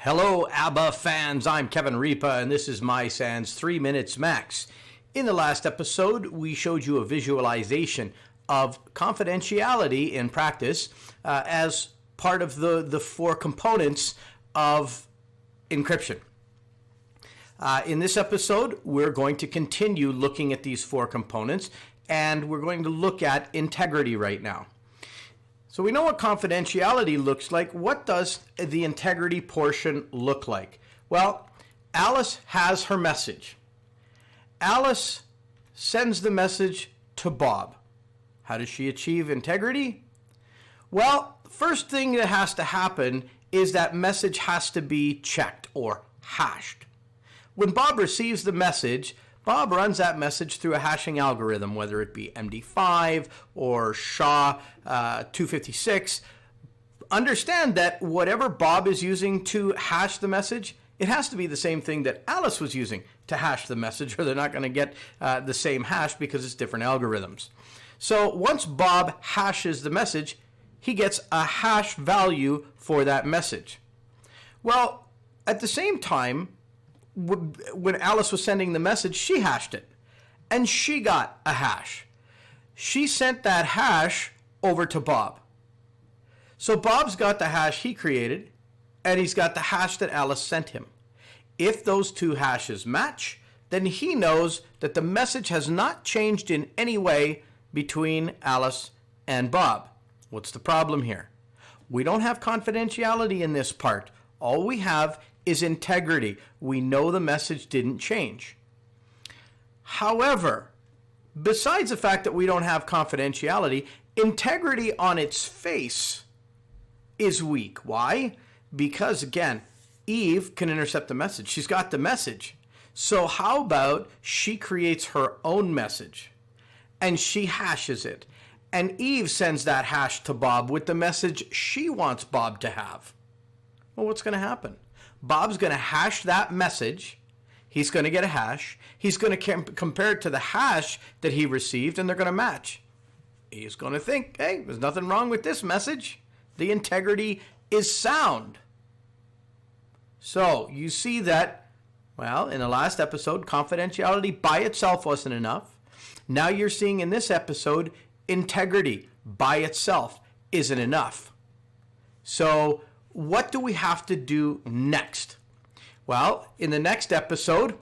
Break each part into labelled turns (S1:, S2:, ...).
S1: Hello, ABBA fans. I'm Kevin Ripa, and this is my SANS 3 Minutes Max. In the last episode, we showed you a visualization of confidentiality in practice as part of the four components of encryption. In this episode, we're going to continue looking at these four components, and we're going to look at integrity right now. So we know what confidentiality looks like. What does the integrity portion look like? Well, Alice has her message. Alice sends the message to Bob. How does she achieve integrity? Well, first thing that has to happen is that message has to be checked or hashed. When Bob receives the message, Bob runs that message through a hashing algorithm, whether it be MD5 or SHA-256. Understand that whatever Bob is using to hash the message, it has to be the same thing that Alice was using to hash the message, or they're not going to get the same hash because it's different algorithms. So once Bob hashes the message, he gets a hash value for that message. Well, at the same time, when Alice was sending the message, she hashed it, and she got a hash. She sent that hash over to Bob. So Bob's got the hash he created, and he's got the hash that Alice sent him. If those two hashes match, then he knows that the message has not changed in any way between Alice and Bob. What's the problem here? We don't have confidentiality in this part. All we have is integrity. We know the message didn't change. However, besides the fact that we don't have confidentiality, integrity on its face is weak. Why? Because, again, Eve can intercept the message. She's got the message. So how about she creates her own message and she hashes it, and Eve sends that hash to Bob with the message she wants Bob to have? Well, what's going to happen? Bob's going to hash that message. He's going to get a hash. He's going to compare it to the hash that he received, and they're going to match. He's going to think, hey, there's nothing wrong with this message. The integrity is sound. So you see that, well, in the last episode, confidentiality by itself wasn't enough. Now you're seeing in this episode, integrity by itself isn't enough. So what do we have to do next? Well, in the next episode,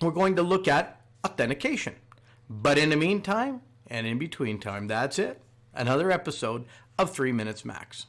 S1: we're going to look at authentication. But in the meantime, and in between time, that's it. Another episode of 3 Minutes Max.